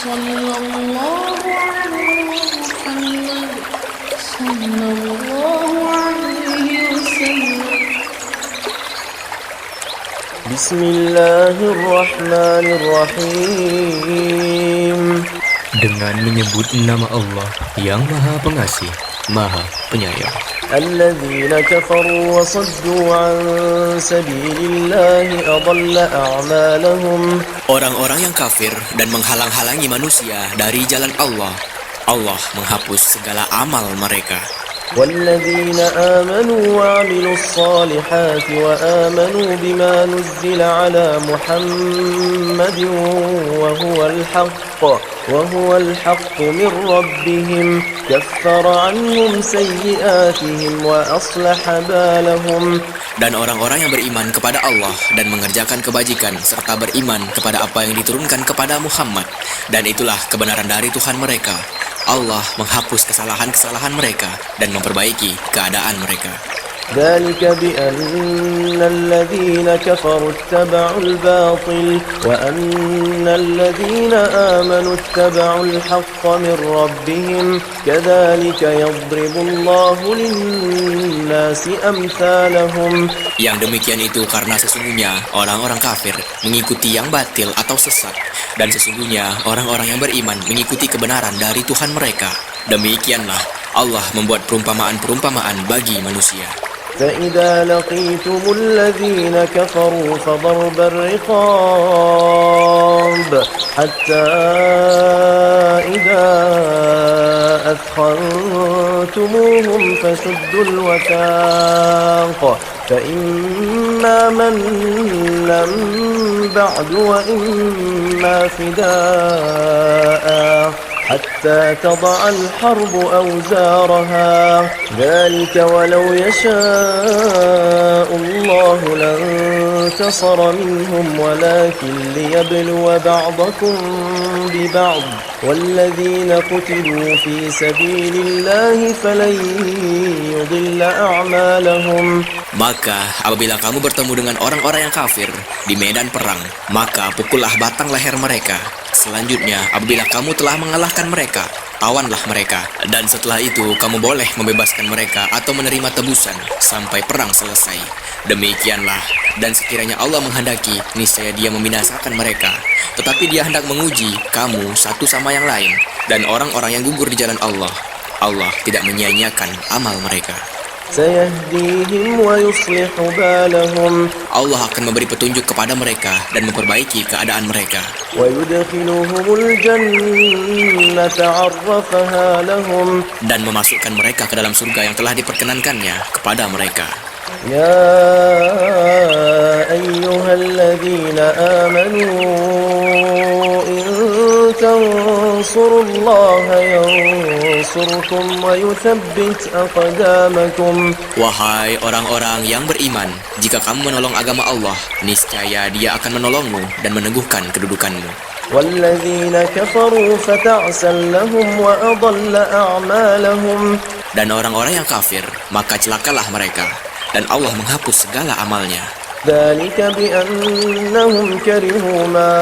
Sallallahu alaihi Muhammad Sallallahu alaihi wasallam. Bismillahirrahmanirrahim. Dengan menyebut nama Allah yang Maha Pengasih, Maha Penyayang. Alladzina kafaru wa saddu an sabilillahi adalla a'malahum. Orang-orang yang kafir dan menghalang-halangi manusia dari jalan Allah, Allah menghapus segala amal mereka. والذين آمنوا وعملوا الصالحات وآمنوا بما نزل على محمد وهو الحق من ربهم كفر عنهم سيئاتهم وأصلح بالهم. Dan orang-orang yang beriman kepada Allah dan mengerjakan kebajikan serta beriman kepada apa yang diturunkan kepada Muhammad, dan itulah kebenaran dari Tuhan mereka. Allah menghapus kesalahan-kesalahan mereka dan memperbaiki keadaan mereka. ذلك بأن الذين كفروا اتبعوا الباطل وأن الذين آمنوا اتبعوا الحق من ربهم كذلك يضرب الله للناس أمثالهم. Yang demikian itu karena sesungguhnya orang-orang kafir mengikuti yang batil atau sesat, dan sesungguhnya orang-orang yang beriman mengikuti kebenaran dari Tuhan mereka. Demikianlah Allah membuat perumpamaan-perumpamaan bagi manusia. فإذا لقيتم الذين كفروا فضرب الرقاب حتى إذا أثخنتموهم فشدوا الوثاق فإما منا بعد وإما فداء حتى تضع الحرب أوزارها ذلك ولو يشاء الله لانتصر منهم ولكن ليبلو بعضكم ببعض والذين قتلوا في سبيل الله فلن يضل أعمالهم. Maka apabila kamu bertemu dengan orang-orang yang kafir di medan perang, maka pukullah batang leher mereka. Selanjutnya, apabila kamu telah mengalahkan mereka, tawanlah mereka. Dan setelah itu, kamu boleh membebaskan mereka atau menerima tebusan sampai perang selesai. Demikianlah, dan sekiranya Allah menghendaki, niscaya Dia membinasakan mereka. Tetapi Dia hendak menguji kamu satu sama yang lain. Dan orang-orang yang gugur di jalan Allah, Allah tidak menyia-nyiakan amal mereka. سيهديهم ويصلح بالهم. Allah akan memberi petunjuk kepada mereka dan memperbaiki keadaan mereka. ويدخلهم الجنة عرفها لهم. Dan memasukkan mereka ke dalam surga yang telah diperkenankannya kepada mereka. يا أيها الذين آمنوا إن تنصروا الله ينصركم ويثبت أقدامكم. Wahai orang-orang yang beriman, jika kamu menolong agama Allah, niscaya Dia akan menolongmu dan meneguhkan kedudukanmu. والذين كفروا فتعسا لهم وأضل أعمالهم. Dan orang-orang yang kafir, maka celakalah mereka, dan Allah menghapus segala amalnya. ذلك بأنهم كرهوا ما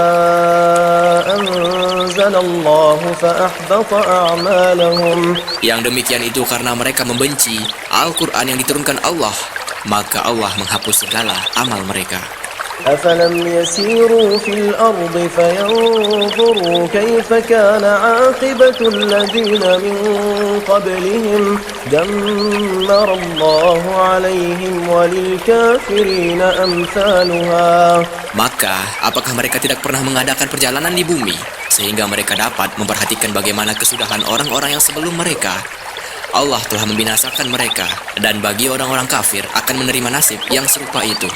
أنزل الله فأحبط أعمالهم. Yang demikian itu karena mereka membenci Al-Quran yang diturunkan Allah, maka Allah menghapus segala amal mereka. أفلم يسيروا في الأرض فينظروا كيف كان عاقبة الذين من قبلهم دمر الله عليهم وللكافرين أمثالها. Maka, apakah mereka tidak pernah mengadakan perjalanan di bumi, sehingga mereka dapat memperhatikan bagaimana kesudahan orang-orang yang sebelum mereka? Allah telah membinasakan mereka, dan bagi orang-orang kafir akan menerima nasib yang serupa itu.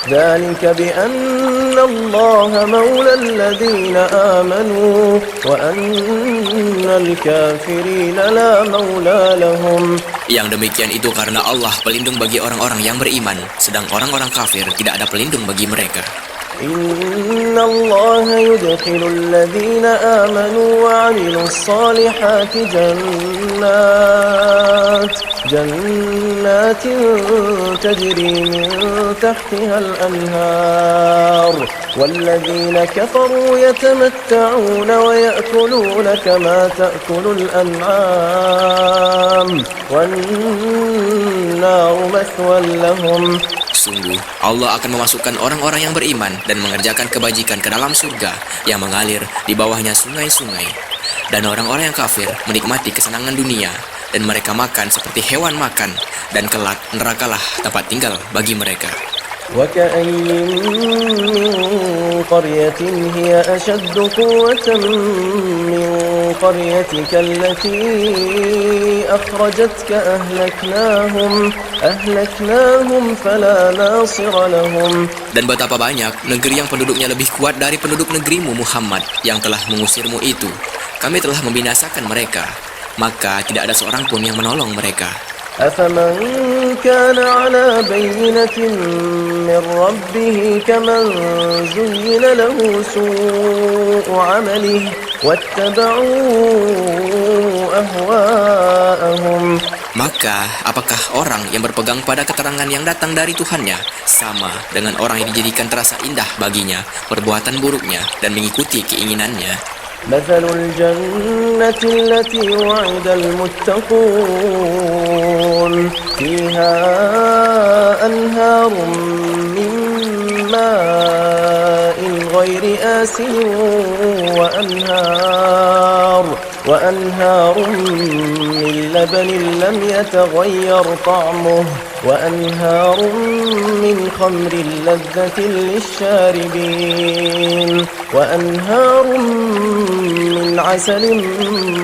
ذلك بأن الله مولى الذين آمنوا وأن الكافرين لا مولى لهم. Yang demikian itu karena Allah pelindung bagi orang-orang yang beriman, sedang orang-orang kafir tidak ada pelindung bagi mereka. إن الله يدخل الذين آمنوا وعملوا الصالحات جنات تجري من تحتها الأنهار والذين كفروا يتمتعون ويأكلون كما تأكل الأنعام والنار مثوى لهم. Sungguh, Allah akan memasukkan orang-orang yang beriman dan mengerjakan kebajikan ke dalam surga yang mengalir di bawahnya sungai-sungai. Dan orang-orang yang kafir menikmati kesenangan dunia dan mereka makan seperti hewan makan, dan kelak nerakalah tempat tinggal bagi mereka. وكأين من قرية هي أشد قوة من قريتك التي أخرجتك أهلكناهم فلا ناصر لهم. Dan betapa banyak negeri yang penduduknya lebih kuat dari penduduk negerimu Muhammad yang telah mengusirmu itu. Kami telah membinasakan mereka, maka tidak ada seorang pun yang menolong mereka. أفمن كان على بينة من ربه كمن زين له سوء عمله واتبعوا أهواءهم. Maka, apakah orang yang berpegang pada keterangan yang datang dari Tuhannya sama dengan orang yang dijadikan terasa indah baginya perbuatan buruknya dan mengikuti keinginannya? مثل الجنة التي وعد المتقون فيها أنهار من ماء غير آسن وأنهار من لبن لم يتغير طعمه وأنهار من خمر لذة للشاربين وأنهار من عسل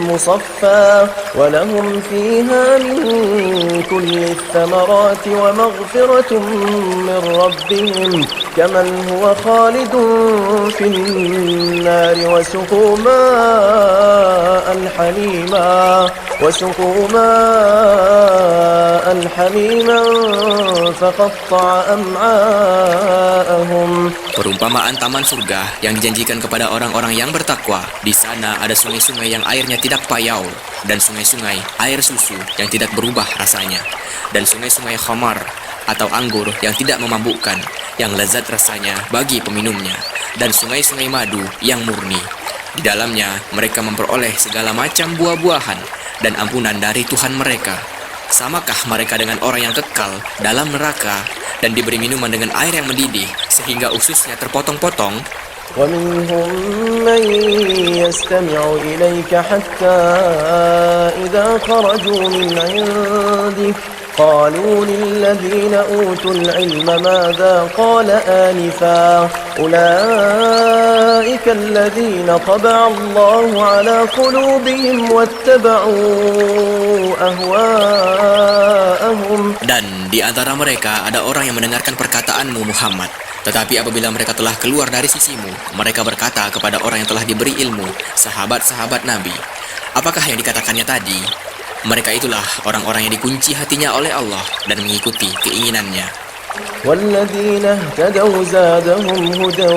مصفى ولهم فيها من كل الثمرات ومغفرة من ربهم كمن هو خالد في النار وسقوا ماء حميما فقطع أمعاءهم. Perumpamaan taman surga yang dijanjikan kepada orang-orang yang bertakwa. Di sana ada sungai-sungai yang airnya tidak payau, dan sungai-sungai air susu yang tidak berubah rasanya, dan sungai-sungai khamar atau anggur yang tidak memabukkan, yang lezat rasanya bagi peminumnya, dan sungai-sungai madu yang murni. Di dalamnya mereka memperoleh segala macam buah-buahan dan ampunan dari Tuhan mereka. Samakah mereka dengan orang yang kekal dalam neraka dan diberi minuman dengan air yang mendidih sehingga ususnya terpotong-potong? ومنهم من يستمع إليك حتى إذا خرجوا من عندك قالوا للذين أوتوا العلم ماذا قال آنفا أولئك الذين طبع الله على قلوبهم واتبعوا أهواءهم. Dan di antara mereka ada orang yang mendengarkan perkataanmu Muhammad. Tetapi apabila mereka telah keluar dari sisimu, mereka berkata kepada orang yang telah diberi ilmu, sahabat-sahabat Nabi, apakah yang dikatakannya tadi? Mereka itulah orang-orang yang dikunci hatinya oleh Allah dan mengikuti keinginannya. وَالَّذِينَ اهْتَدَوْا زَادَهُمْ هُدًى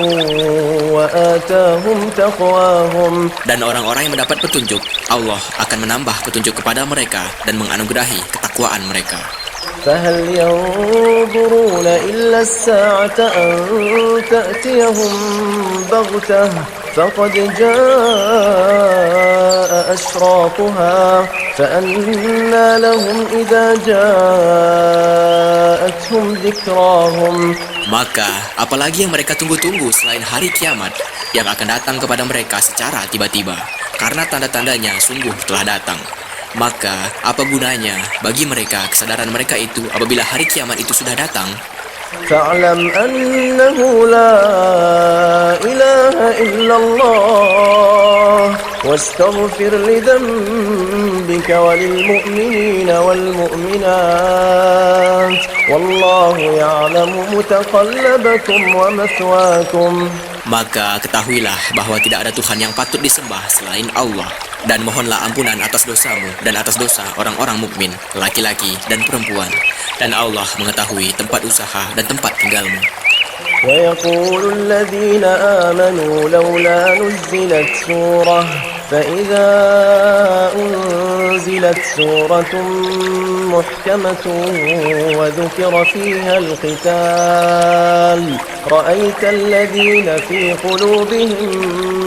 وَآتَاهُمْ تَقْوَاهُمْ. Dan orang-orang yang mendapat petunjuk, Allah akan menambah petunjuk kepada mereka dan menganugerahi ketakwaan mereka. فهل ينظرون إلا الساعة أن تأتيهم بغتة فقد جاء أشراطها فأنى لهم إذا جاءتهم ذكراهم. Maka apalagi yang mereka tunggu-tunggu selain hari kiamat yang akan datang kepada mereka secara tiba-tiba, karena tanda-tandanya sungguh telah datang. Maka apa gunanya bagi mereka kesadaran mereka itu apabila hari kiamat itu sudah datang? فاعلم أنه لا إله إلا الله واستغفر لذنبك وللمؤمنين والمؤمنات والله يعلم متقلبكم ومثواكم. Maka ketahuilah bahwa tidak ada Tuhan yang patut disembah selain Allah, dan mohonlah ampunan atas dosamu dan atas dosa orang-orang mukmin, laki-laki dan perempuan, dan Allah mengetahui tempat usaha dan tempat tinggalmu. ويقول الذين آمنوا لولا نزلت سورة فإذا أنزلت سورة محكمة وذكر فيها القتال رأيت الذين في قلوبهم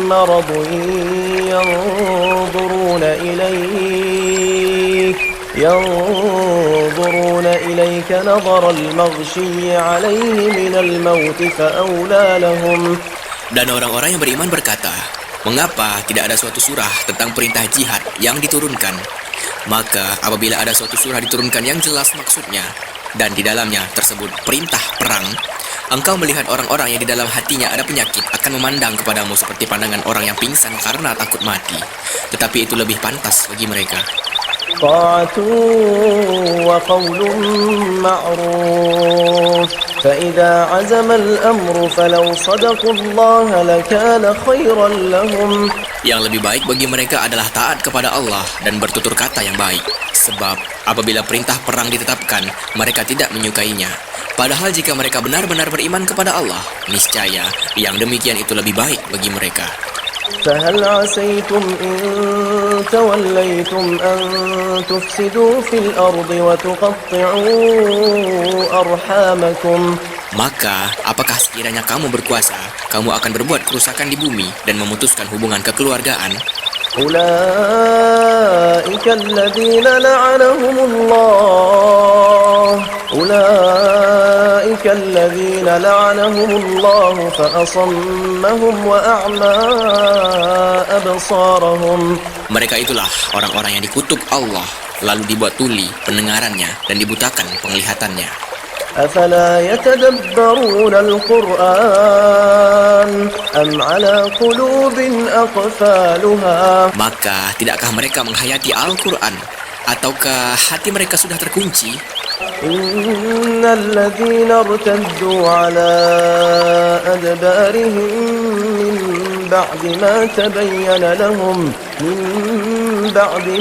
مرض ينظرون إليك نظر المغشي عليه من الموت فأولى لهم. Dan orang-orang yang beriman berkata, mengapa tidak ada suatu surah tentang perintah jihad yang diturunkan? Maka apabila ada suatu surah diturunkan yang jelas maksudnya, dan di dalamnya tersebut perintah perang, engkau melihat orang-orang yang di dalam hatinya ada penyakit akan memandang kepadamu seperti pandangan orang yang pingsan karena takut mati. Tetapi itu lebih pantas bagi mereka. طاعة وقول معروف فإذا عزم الأمر فلو صدقوا الله لكان خيرا لهم. Yang lebih baik bagi mereka adalah taat kepada Allah dan bertutur kata yang baik. Sebab apabila perintah perang ditetapkan, mereka tidak menyukainya. Padahal jika mereka benar-benar beriman kepada Allah, niscaya yang demikian itu lebih baik bagi mereka. فهل عسيتم إن توليتم أن تفسدوا في الأرض وتقطعوا أرحامكم. Maka, apakah sekiranya kamu berkuasa, kamu akan berbuat kerusakan di bumi dan memutuskan hubungan kekeluargaan? أولئك الذين لعنهم الله فأصمهم وأعمى أبصارهم. Mereka itulah orang-orang yang dikutuk Allah, lalu dibuat tuli pendengarannya dan dibutakan penglihatannya. أفلا يتدبرون القرآن أم على قلوب أقفالها. Maka, tidakkah mereka menghayati Al-Quran? Ataukah hati mereka sudah terkunci? إن الذين ارتدوا على أدبارهم من بعد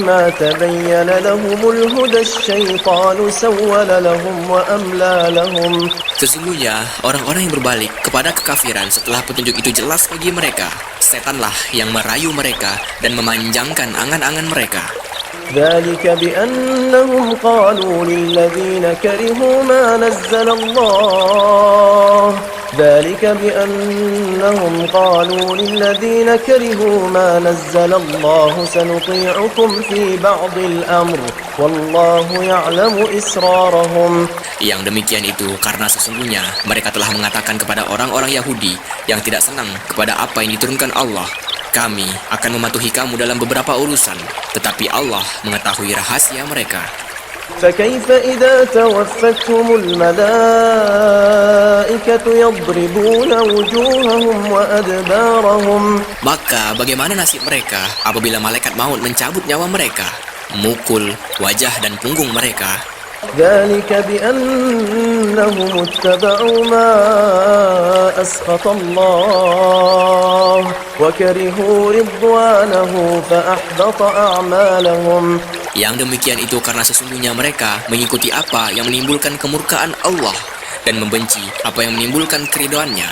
ما تبين لهم الهدى الشيطان سول لهم وأملى لهم. Sesungguhnya, orang-orang yang berbalik kepada kekafiran setelah petunjuk itu jelas bagi mereka, setanlah yang merayu mereka dan memanjangkan angan-angan mereka. ذلك بأنهم قالوا للذين كرهوا ما نزل الله سنطيعكم في بعض الأمر والله يعلم إسرارهم. Yang demikian itu karena sesungguhnya mereka telah mengatakan kepada orang-orang Yahudi yang tidak senang kepada apa yang diturunkan Allah, kami akan mematuhi kamu dalam beberapa urusan, tetapi Allah mengetahui rahasia mereka. فكيف إذا توفتهم الملائكة يضربون وجوههم وأدبارهم. Maka bagaimana nasib mereka apabila malaikat maut mencabut nyawa mereka, memukul wajah dan punggung mereka? ذلك بأنهم اتبعوا ما أسخط الله وكرهوا رضوانه فأحبط أعمالهم. Yang demikian itu karena sesungguhnya mereka mengikuti apa yang menimbulkan kemurkaan Allah dan membenci apa yang menimbulkan keridhoannya.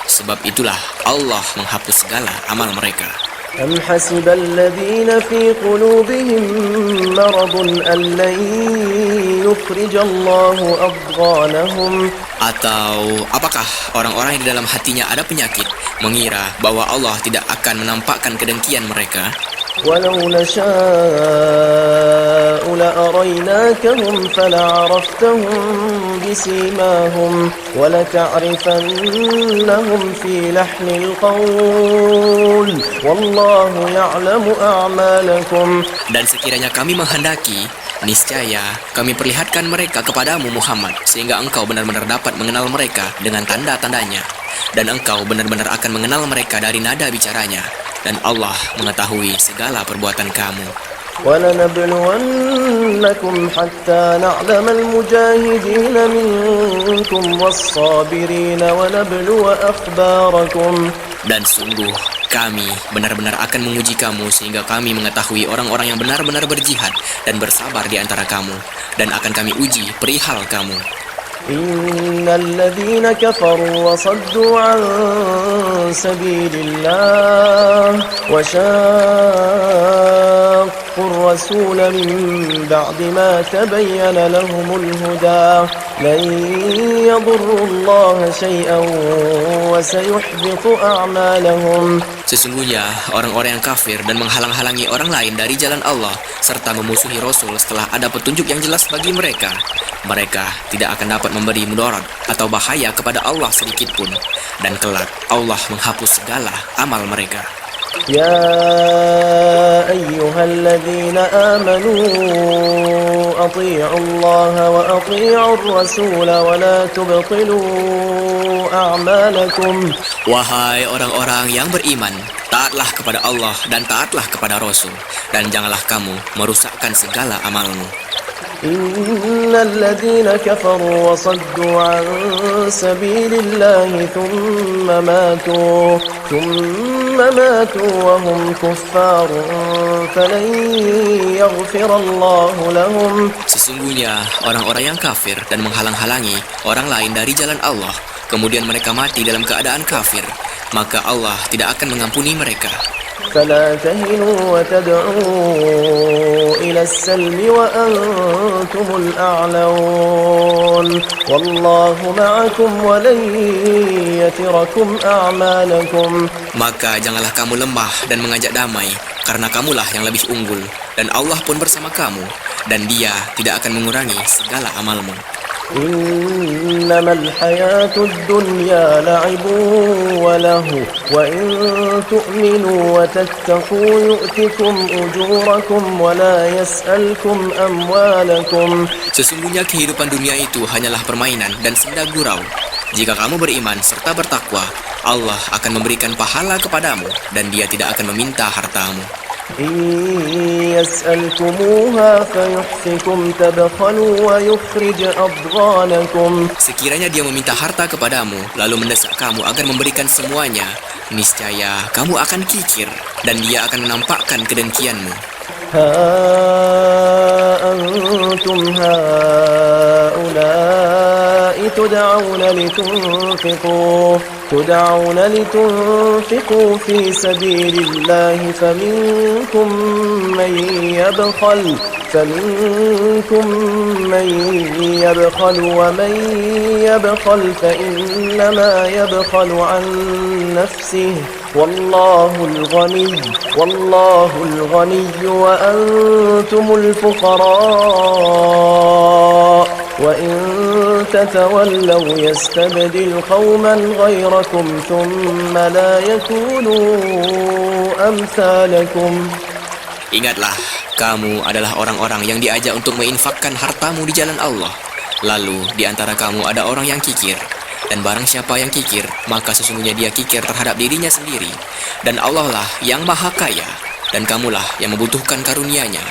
Sebab itulah Allah menghapus segala amal mereka. أم حسب الذين في قلوبهم مرض أن لن يخرج الله أضغانهم. Atau apakah orang-orang yang di dalam hatinya ada penyakit mengira bahwa Allah tidak akan menampakkan kedengkian mereka? ولو نشاء لأريناكهم فلعرفتهم بسيماهم ولتعرفنهم في لحن القول والله يعلم أعمالكم. Dan sekiranya kami menghendaki, niscaya kami perlihatkan mereka kepadamu Muhammad, sehingga engkau benar-benar dapat mengenal mereka dengan tanda-tandanya, dan engkau benar-benar akan mengenal mereka dari nada bicaranya. Dan Allah mengetahui segala perbuatan kamu. وَلَنَبْلُوَنَّكُمْ حَتَّى نَعْلَمَ الْمُجَاهِدِينَ مِنكُمْ وَالصَّابِرِينَ وَنَبْلُوَ أَخْبَارَكُمْ. Dan sungguh kami benar-benar akan menguji kamu sehingga kami mengetahui orang-orang yang benar-benar berjihad dan bersabar di antara kamu, dan akan kami uji perihal kamu. إن الذين كفروا وصدوا عن سبيل الله وشاقوا الرسول من بعد ما تبين لهم الهدى لن يضروا الله شيئا وسيحبط أعمالهم. Sesungguhnya orang-orang yang kafir dan menghalang-halangi orang lain dari jalan Allah serta memusuhi Rasul setelah ada petunjuk yang jelas bagi mereka, mereka tidak akan dapat memberi mudarat atau bahaya kepada Allah sedikit pun, dan kelak Allah menghapus segala amal mereka. يا أيها الذين آمنوا أطيعوا الله وأطيعوا الرسول ولا تبطلوا أعمالكم. Wahai orang-orang yang beriman, taatlah kepada Allah dan taatlah kepada Rasul, dan janganlah kamu merusakkan segala amalmu. إن الذين كفروا وصدوا عن سبيل الله ثم ماتوا وهم كفار فلن يغفر الله لهم. Sesungguhnya orang-orang yang kafir dan menghalang-halangi orang lain dari jalan Allah, kemudian mereka mati dalam keadaan kafir, maka Allah tidak akan mengampuni mereka. فلا تهنوا وتدعوا إلى السلم وأنتم الأعلون والله معكم ولن يتركم أعمالكم. Maka janganlah kamu lemah dan mengajak damai, karena kamulah yang lebih unggul, dan Allah pun bersama kamu, dan Dia tidak akan mengurangi segala amalmu. إنما الحياة الدنيا لعب وله وإن تؤمنوا وتتقوا يؤتكم أجوركم ولا يسألكم أموالكم. Sesungguhnya kehidupan dunia itu hanyalah permainan dan senda gurau. Jika kamu beriman serta bertakwa, Allah akan memberikan pahala kepadamu, dan Dia tidak akan meminta hartamu. إن يسألكموها فيحفكم تبخلوا ويخرج أضغانكم. Sekiranya Dia meminta harta kepadamu, lalu mendesak kamu agar memberikan semuanya, niscaya kamu akan kikir, dan Dia akan menampakkan kedengkianmu. ها أنتم هؤلاء تدعون لتنفقوا في سبيل الله فمنكم من يبخل ومن يبخل فإنما يبخل عن نفسه والله الغني وأنتم الفقراء وإن تتولوا يستبدل قوما غيركم ثم لا يكونوا أمثالكم. Ingatlah, kamu adalah orang-orang yang diajak untuk menginfakkan hartamu di jalan Allah. Lalu di antara kamu ada orang yang kikir, dan barang siapa yang kikir, maka sesungguhnya dia kikir terhadap dirinya sendiri. Dan Allah lah yang maha kaya, dan kamulah yang membutuhkan karunia-Nya.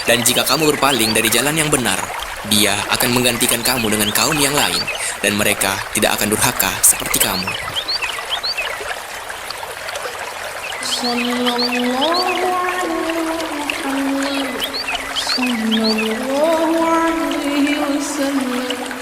Dan jika kamu berpaling dari jalan yang benar, Dia akan menggantikan kamu dengan kaum yang lain, dan mereka tidak akan durhaka seperti kamu. Sallallahu alaihi wasallam.